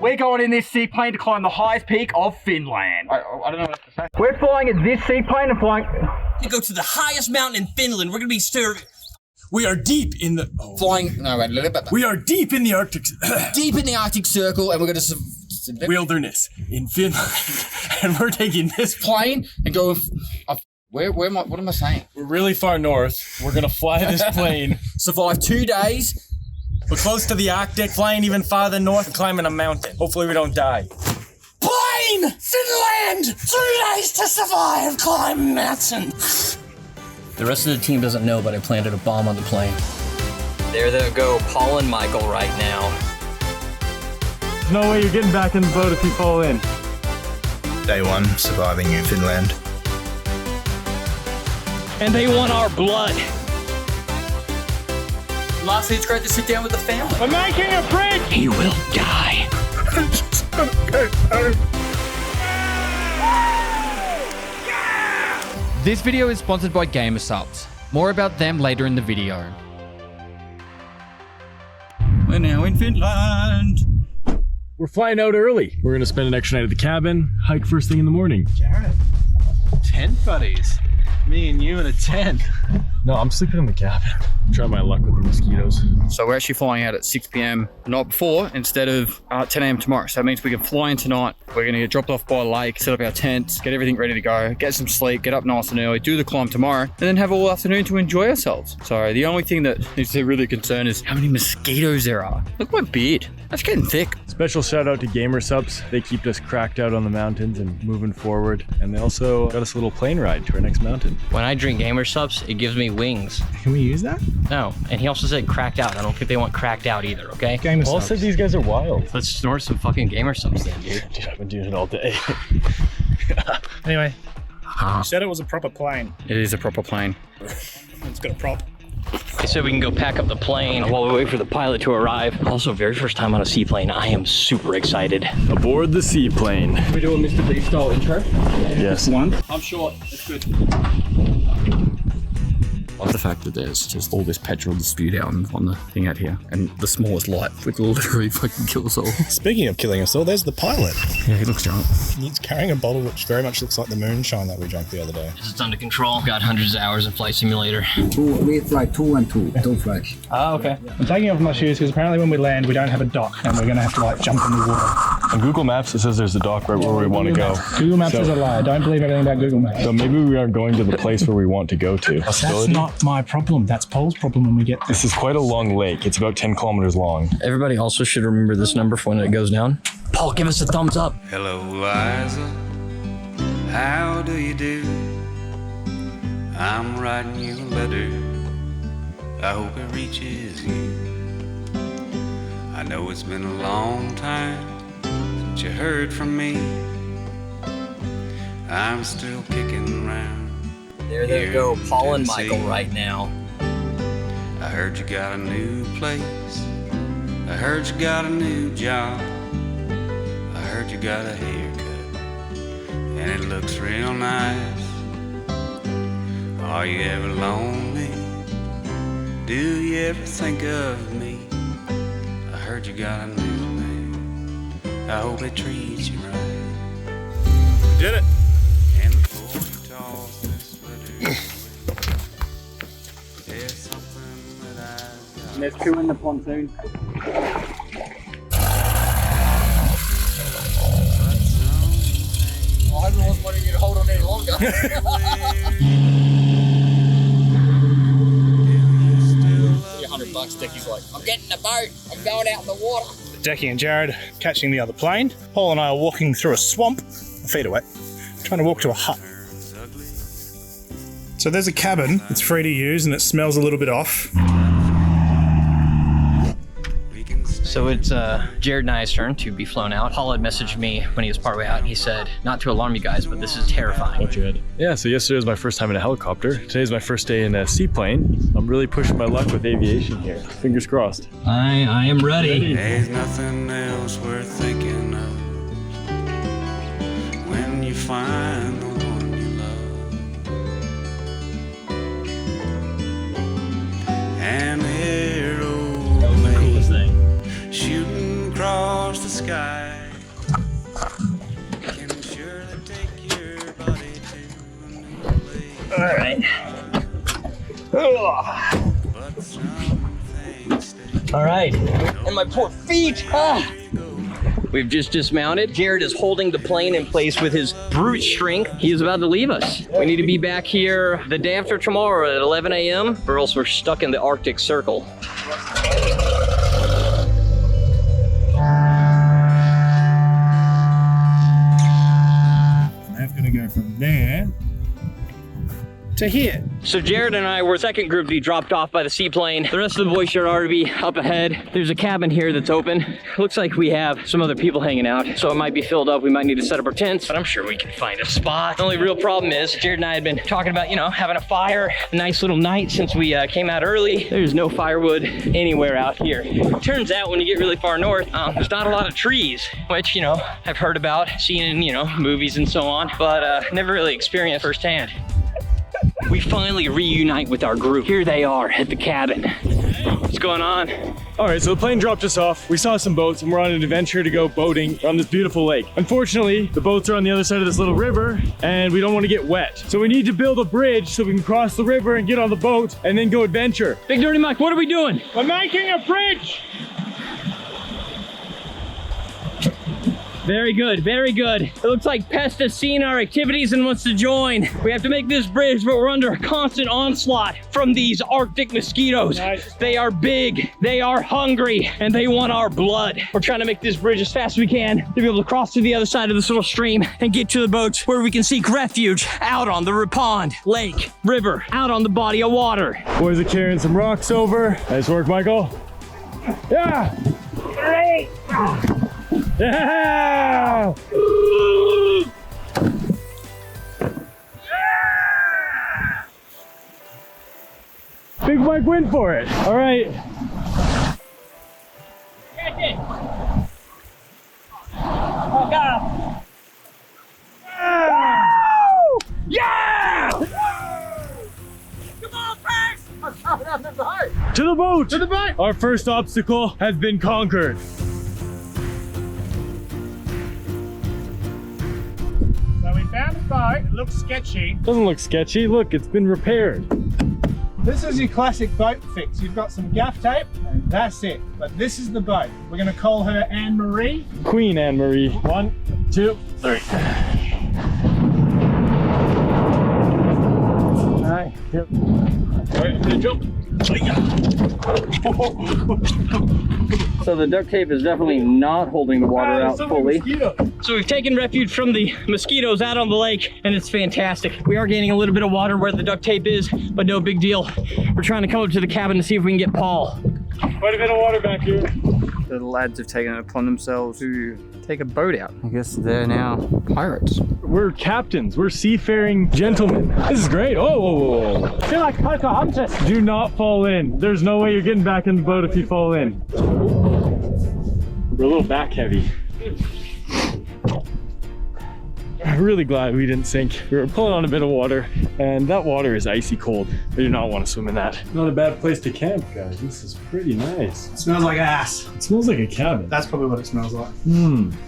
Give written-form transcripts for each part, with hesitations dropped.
We're going in this seaplane to climb the highest peak of Finland. I don't know what to say. We're flying in this seaplane and flying... To go to the highest mountain in Finland. We're gonna be We are deep in the... Oh. flying... No, wait, a little bit. We are deep in the Arctic... Deep in the Arctic Circle, and we're gonna... Wilderness in Finland. And we're taking this plane and go... Where am I... What am I saying? We're really far north. We're gonna fly this plane. Survive 2 days. We're close to the Arctic, flying even farther north, climbing a mountain. Hopefully we don't die. Plane! Finland! 3 days to survive, climb mountain. The rest of the team doesn't know, but I planted a bomb on the plane. There they go, Paul and Michael right now. There's no way you're getting back in the boat if you fall in. Day 1, surviving in Finland. And they want our blood. Lastly, it's great to sit down with the family. I'm making a bridge! He will die. I'm just gonna go home. This video is sponsored by Gamer Subs. More about them later in the video. We're now in Finland. We're flying out early. We're gonna spend an extra night at the cabin, hike first thing in the morning. Jared, tent buddies. Me and you in a tent. No, I'm sleeping in the cabin. Try my luck with the mosquitoes. So we're actually flying out at 6 p.m. the night before instead of 10 a.m. tomorrow. So that means we can fly in tonight. We're gonna get dropped off by a lake, set up our tents, get everything ready to go, get some sleep, get up nice and early, do the climb tomorrow, and then have all afternoon to enjoy ourselves. So the only thing that needs to really concern is how many mosquitoes there are. Look at my beard. That's getting thick. Special shout out to Gamer Subs. They keep us cracked out on the mountains and moving forward. And they also got us a little plane ride to our next mountain. When I drink Gamer Subs, it gives me wings. Can we use that? No, and he also said cracked out. I don't think they want cracked out either, okay? Gamer Paul subs. said these guys are wild. Let's snort some fucking Gamer Subs then, dude. Dude, I've been doing it all day. Anyway, you said it was a proper plane. It is a proper plane. It's got a prop. They said we can go pack up the plane while we wait for the pilot to arrive. Also, very first time on a seaplane. I am super excited. Aboard the seaplane. We do a Mr. Beast style intro? Yes. I'm short. It's good. I love the fact that there's just all this petrol spewed out on the thing out here. And the smallest light would literally fucking kill us all. Speaking of killing us all, there's the pilot. Yeah, he looks drunk. He's carrying a bottle which very much looks like the moonshine that we drank the other day. It's under control. Got hundreds of hours in Flight Simulator. We fly 2 and 2, two flags. Ah, okay. I'm taking off my shoes because apparently when we land, we don't have a dock and we're going to have to like jump in the water. On Google Maps, it says there's a dock right where we want to go. Google Maps is a lie. Don't believe everything about Google Maps. So maybe we aren't going to the place where we want to go to. That's not my problem. That's Paul's problem when we get there. This is quite a long lake. It's about 10 kilometers long. Everybody also should remember this number for when it goes down. Paul, give us a thumbs up. Hello, Liza. How do you do? I'm writing you a letter. I hope it reaches you. I know it's been a long time since you heard from me. I'm still kicking around. There they go, Paul and Michael right now. I heard you got a new place. I heard you got a new job. I heard you got a haircut, and it looks real nice. Are you ever lonely? Do you ever think of me? I heard you got a new man. I hope it treats you right. Did it. And before you toss this letter, there's something that I've got. There's 2 in the pontoon. I wasn't wanting you to hold on any longer. $100, Dickie's like, I'm getting the boat. I'm going out in the water. Jackie and Jared catching the other plane. Paul and I are walking through a swamp. My feet are wet. Trying to walk to a hut. So there's a cabin. It's free to use and it smells a little bit off. So it's Jared and I's turn to be flown out. Paul had messaged me when he was partway out and he said, not to alarm you guys, but this is terrifying. Yeah, so yesterday was my first time in a helicopter. Today's my first day in a seaplane. I'm really pushing my luck with aviation here. Fingers crossed. I am ready. There's nothing else worth thinking of when you find the one you love. And the arrow shooting across the sky. All right, and my poor feet. We've just dismounted. Jared is holding the plane in place with his brute strength. He is about to leave us. We need to be back here the day after tomorrow at 11 a.m. or else we're stuck in the Arctic Circle. I'm gonna go from there to here. So Jared and I were second group to be dropped off by the seaplane. The rest of the boys should already be up ahead. There's a cabin here that's open. Looks like we have some other people hanging out, so it might be filled up. We might need to set up our tents, but I'm sure we can find a spot. The only real problem is Jared and I had been talking about, you know, having a fire, a nice little night since we came out early. There's no firewood anywhere out here. Turns out when you get really far north, there's not a lot of trees, which, you know, I've heard about, seen in, you know, movies and so on, but never really experienced firsthand. We finally reunite with our group. Here they are at the cabin. What's going on? All right, so the plane dropped us off. We saw some boats and we're on an adventure to go boating on this beautiful lake. Unfortunately, the boats are on the other side of this little river and we don't want to get wet. So we need to build a bridge so we can cross the river and get on the boat and then go adventure. Big Dirty Mike, what are we doing? We're making a bridge. Very good, very good. It looks like Pest has seen our activities and wants to join. We have to make this bridge, but we're under a constant onslaught from these Arctic mosquitoes. Nice. They are big, they are hungry, and they want our blood. We're trying to make this bridge as fast as we can to be able to cross to the other side of this little stream and get to the boats where we can seek refuge out on the pond, lake, river, out on the body of water. Boys are carrying some rocks over. Nice work, Michael. Yeah! Great! Yeah! Big Mike went for it. All right. Catch it! Oh, got him! Yeah! Come on, Pest! To the boat! To the boat! Our first obstacle has been conquered. So we found a boat. It looks sketchy. Doesn't look sketchy. Look, it's been repaired. This is your classic boat fix. You've got some gaff tape and that's it. But this is the boat. We're going to call her Anne-Marie. Queen Anne-Marie. 1, 2, 3. Alright. Yep. Alright, gonna jump. So the duct tape is definitely not holding the water out fully. So we've taken refuge from the mosquitoes out on the lake and it's fantastic. We are gaining a little bit of water where the duct tape is, but no big deal. We're trying to come up to the cabin to see if we can get Paul. Quite a bit of water back here. The lads have taken it upon themselves to take a boat out. I guess they're now pirates. We're captains. We're seafaring gentlemen. This is great. Oh, whoa, whoa, whoa. I feel like Pocahontas. Do not fall in. There's no way you're getting back in the boat if you fall in. We're a little back heavy. I'm really glad we didn't sink. We were pulling on a bit of water and that water is icy cold. I do not want to swim in that. Not a bad place to camp, guys. This is pretty nice. It smells like ass. It smells like a cabin. That's probably what it smells like.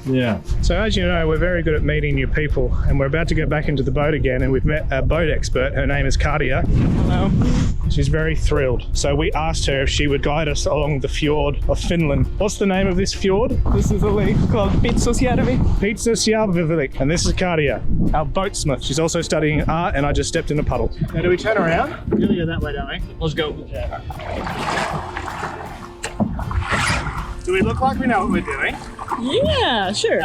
Yeah. So as you know, we're very good at meeting new people and we're about to go back into the boat again and we've met a boat expert. Her name is Katia. Hello. She's very thrilled. So we asked her if she would guide us along the fjord of Finland. What's the name of this fjord? This is a lake called Pitsosjärvi. Pitsosjärvi. And this is Katia, our boatsmith. She's also studying art and I just stepped in a puddle. Now do we turn around? We're gonna go that way, don't we? Let's go. Do we look like we know what we're doing? Yeah, sure.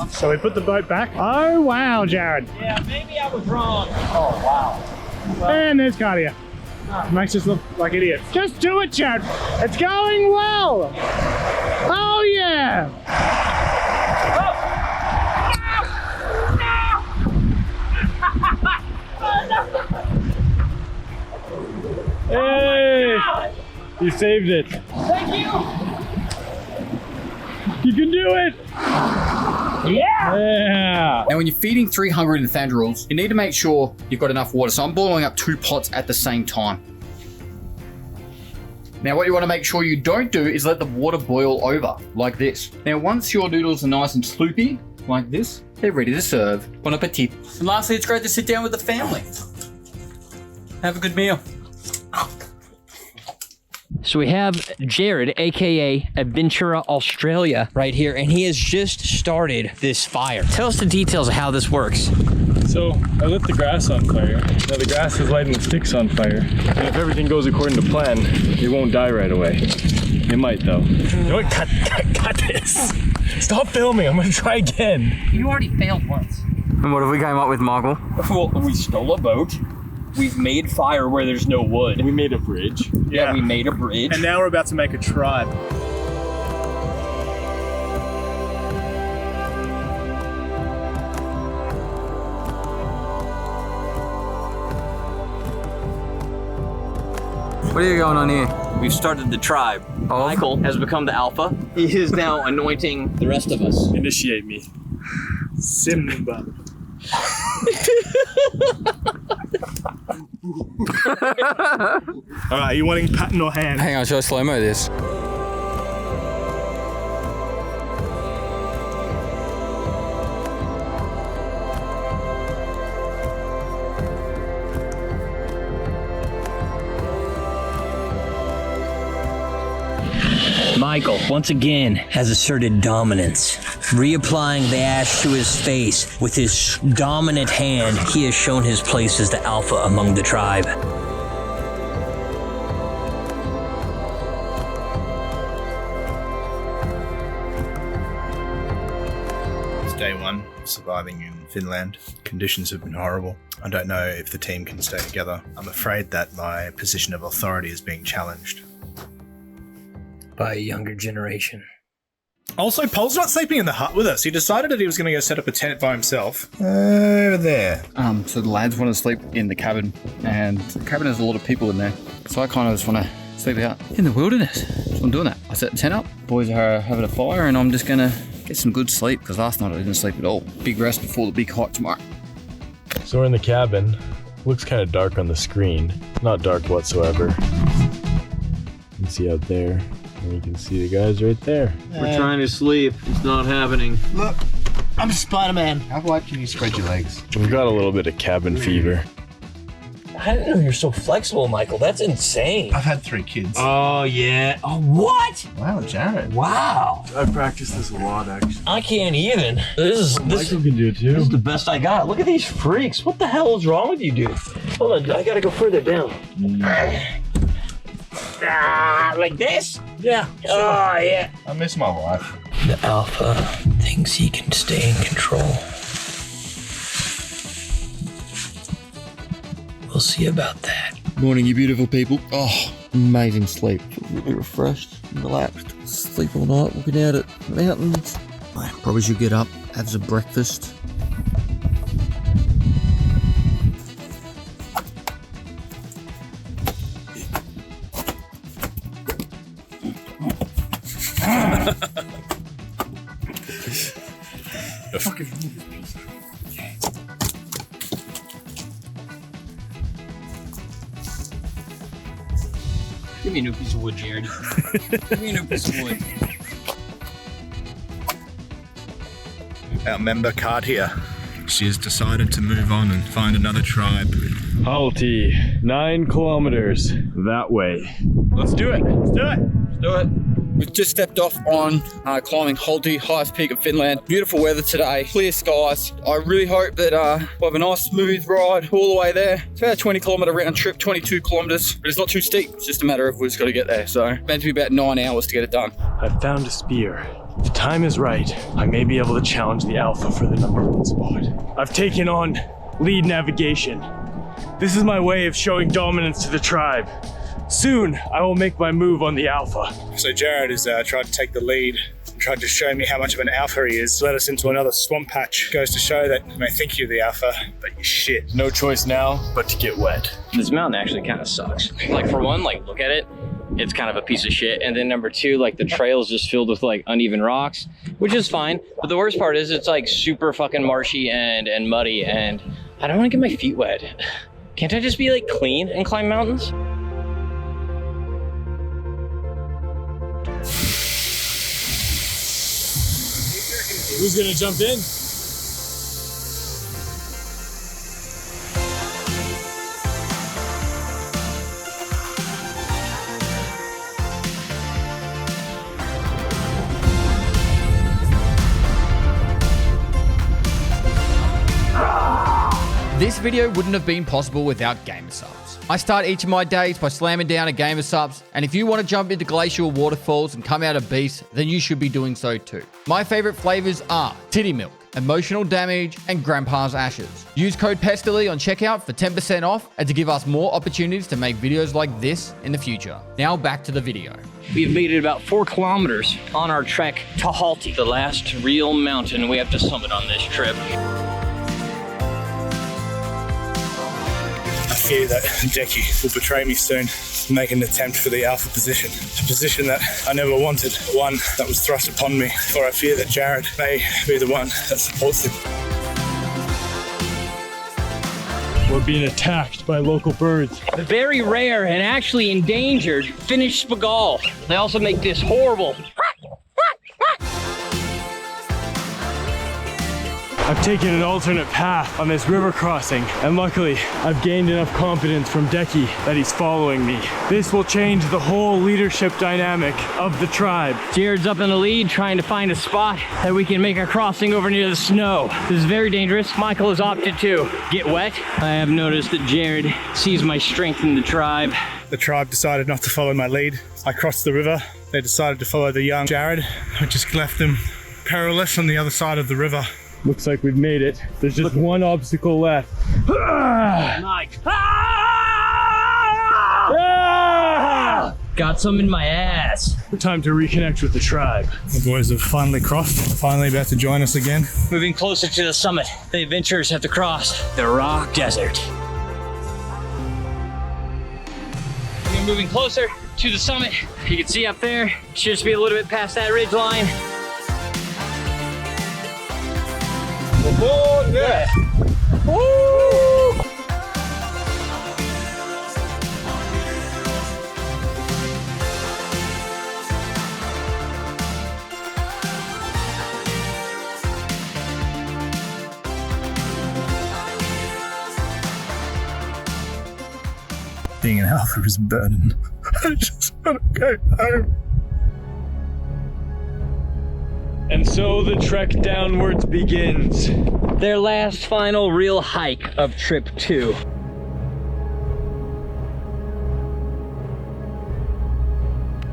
So we put the boat back. Oh wow, Jared. Yeah, maybe I was wrong. Oh wow. And there's Katia. Makes us look like idiots. Just do it, Jared. It's going well. Oh yeah. Hey! You saved it. Thank you. You can do it. Yeah. Yeah. Now when you're feeding 3 hungry Nathandrels, you need to make sure you've got enough water. So I'm boiling up 2 pots at the same time. Now what you want to make sure you don't do is let the water boil over like this. Now once your noodles are nice and sloopy, like this. They're ready to serve. Bon appetit. And lastly, it's great to sit down with the family. Have a good meal. So we have Jared, aka Adventura Australia, right here, and he has just started this fire. Tell us the details of how this works. So I lit the grass on fire. Now the grass is lighting the sticks on fire. And if everything goes according to plan, it won't die right away. It might though. You know what? Cut this. Stop filming. I'm gonna try again. You already failed once. And what have we came up with, Michael? Well, we stole a boat. We've made fire where there's no wood. We made a bridge. Yeah, we made a bridge. And now we're about to make a tribe. What are you going on here? We've started the tribe. Michael has become the alpha. He is now anointing the rest of us. Initiate me. Simba. All right, you wanting patting or hand? Hang on, should I slow-mo this? Michael, once again, has asserted dominance. Reapplying the ash to his face with his dominant hand, he has shown his place as the alpha among the tribe. It's day one of surviving in Finland. Conditions have been horrible. I don't know if the team can stay together. I'm afraid that my position of authority is being challenged. By a younger generation. Also, Paul's not sleeping in the hut with us. He decided that he was going to go set up a tent by himself. Over there. So the lads want to sleep in the cabin, and the cabin has a lot of people in there. So I kind of just want to sleep out in the wilderness. So I'm doing that. I set the tent up, boys are having a fire, and I'm just going to get some good sleep, because last night I didn't sleep at all. Big rest before the big hike tomorrow. So we're in the cabin. Looks kind of dark on the screen. Not dark whatsoever. You can see out there. And you can see the guys right there. We're trying to sleep. It's not happening. Look, I'm Spider-Man. How wide can you spread your legs? We've got a little bit of cabin fever. I didn't know you're so flexible, Michael. That's insane. I've had 3 kids. Oh, yeah. Oh, what? Wow, Jared. Wow. I practice this a lot, actually. I can't even. This Michael can do it too. This is the best I got. Look at these freaks. What the hell is wrong with you, dude? Hold on, I gotta go further down. Like this? Yeah. Sure. Oh, yeah. I miss my wife. The alpha thinks he can stay in control. We'll see about that. Morning, you beautiful people. Oh, amazing sleep. Really refreshed and relaxed. Sleep all night looking out at the mountains. I probably should get up, have some breakfast. Give me a new piece of wood, Jared. Give me a new piece of wood. Our member Katia. She has decided to move on and find another tribe. Halti, 9 kilometers that way. Let's do it. Let's do it. Let's do it. We've just stepped off on climbing Halti, highest peak of Finland. Beautiful weather today, clear skies. I really hope that we'll have a nice smooth ride all the way there. It's about a 20-kilometer round trip, 22 kilometers, but it's not too steep. It's just a matter of we've just got to get there. So it's meant to be about 9 hours to get it done. I've found a spear. The time is right. I may be able to challenge the alpha for the #1 spot. I've taken on lead navigation. This is my way of showing dominance to the tribe. Soon, I will make my move on the alpha. So Jared has tried to take the lead and tried to show me how much of an alpha he is. Led us into another swamp patch. Goes to show that you may think you're the alpha, but you're shit. No choice now but to get wet. This mountain actually kind of sucks. Like, for one, like, look at it. It's kind of a piece of shit. And then number 2, like, the trail is just filled with like uneven rocks, which is fine. But the worst part is it's like super fucking marshy and muddy, and I don't want to get my feet wet. Can't I just be like clean and climb mountains? Who's gonna jump in? This video wouldn't have been possible without Gamer Subs. I start each of my days by slamming down a Gamer Subs, and if you want to jump into glacial waterfalls and come out a beast, then you should be doing so too. My favorite flavors are Titty Milk, Emotional Damage, and Grandpa's Ashes. Use code PESTILY on checkout for 10% off and to give us more opportunities to make videos like this in the future. Now back to the video. We've made it about 4 kilometers on our trek to Halti, the last real mountain we have to summit on this trip. I fear that Decky will betray me soon, make an attempt for the alpha position, a position that I never wanted, one that was thrust upon me, for I fear that Jared may be the one that supports him. We're being attacked by local birds. The very rare and actually endangered Finnish spagal. They also make this horrible. I've taken an alternate path on this river crossing, and luckily I've gained enough confidence from Decky that he's following me. This will change the whole leadership dynamic of the tribe. Jared's up in the lead trying to find a spot that we can make a crossing over near the snow. This is very dangerous. Michael has opted to get wet. I have noticed that Jared sees my strength in the tribe. The tribe decided not to follow my lead. I crossed the river. They decided to follow the young Jared. I just left them perilous on the other side of the river. Looks like we've made it. There's just one obstacle left. Mike. Got some in my ass. Time to reconnect with the tribe. The boys have finally crossed, finally about to join us again. Moving closer to the summit, the adventurers have to cross the rock desert. We're moving closer to the summit. You can see up there, should just be a little bit past that ridge line. Oh, yeah. Woo! Being an alpha is a burden. I just want to go home. And so the trek downwards begins. Their last final real hike of trip 2.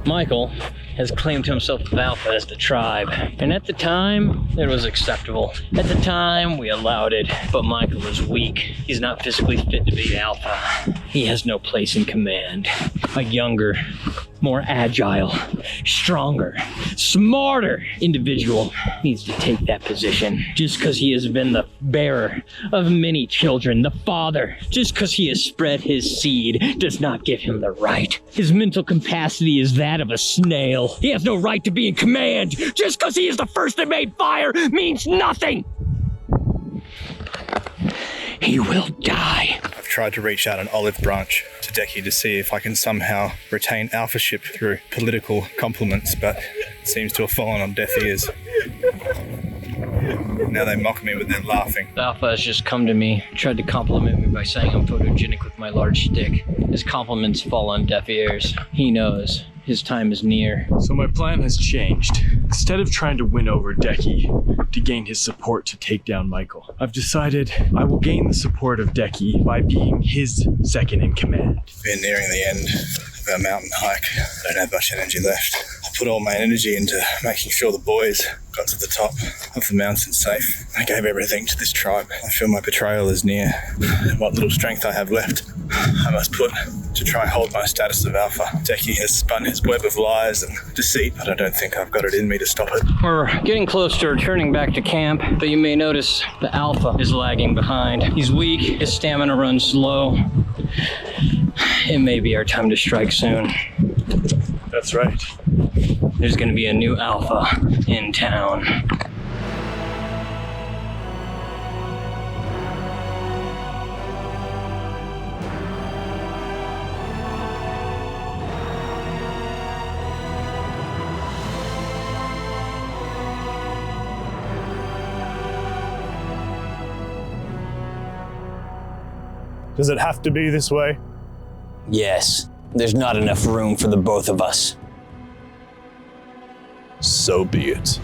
Michael has claimed himself alpha as the tribe, and at the time it was acceptable. At the time we allowed it, but Michael is weak. He's not physically fit to be alpha. He has no place in command. A younger, more agile, stronger, smarter individual needs to take that position. Just because he has been the bearer of many children, the father, just because he has spread his seed does not give him the right. His mental capacity is that of a snail. He has no right to be in command. Just because he is the first that made fire means nothing. He will die. I've tried to reach out an olive branch to Decky to see if I can somehow retain alphaship through political compliments, but it seems to have fallen on deaf ears. Now they mock me with their laughing. The alpha has just come to me, tried to compliment me by saying I'm photogenic with my large stick. His compliments fall on deaf ears. He knows his time is near. So my plan has changed. Instead of trying to win over Decky to gain his support to take down Michael, I've decided I will gain the support of Decky by being his second in command. We're nearing the end of our mountain hike. I don't have much energy left. I put all my energy into making sure the boys got to the top of the mountain safe. I gave everything to this tribe. I feel my betrayal is near. What little strength I have left, I must put to try and hold my status of alpha. Decky has spun his web of lies and deceit, but I don't think I've got it in me to stop it. We're getting close to returning back to camp, but you may notice the alpha is lagging behind. He's weak, his stamina runs slow. It may be our time to strike soon. That's right. There's gonna be a new alpha in town. Does it have to be this way? Yes. There's not enough room for the both of us. So be it.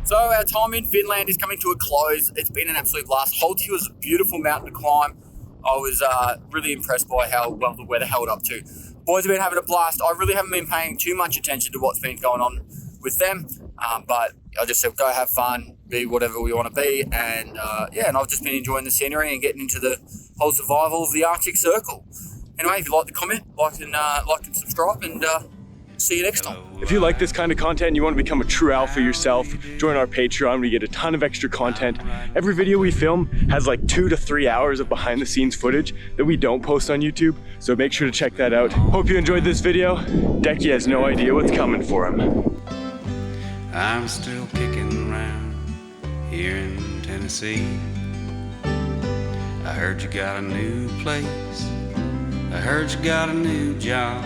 So our time in Finland is coming to a close. It's been an absolute blast. Halti was a beautiful mountain to climb. I was really impressed by how well the weather held up too. Boys have been having a blast. I really haven't been paying too much attention to what's been going on with them, but I just said go have fun, be whatever we want to be, and yeah, and I've just been enjoying the scenery and getting into the whole survival of the Arctic Circle. Anyway, if you like the comment, like and subscribe, and see you next time. If you like this kind of content and you want to become a true alpha yourself, join our Patreon. We get a ton of extra content. Every video we film has like 2 to 3 hours of behind the scenes footage that we don't post on YouTube, so make sure to check that out. Hope you enjoyed this video. Decky has no idea what's coming for him. I'm still kicking around here in Tennessee. I heard you got a new place. I heard you got a new job.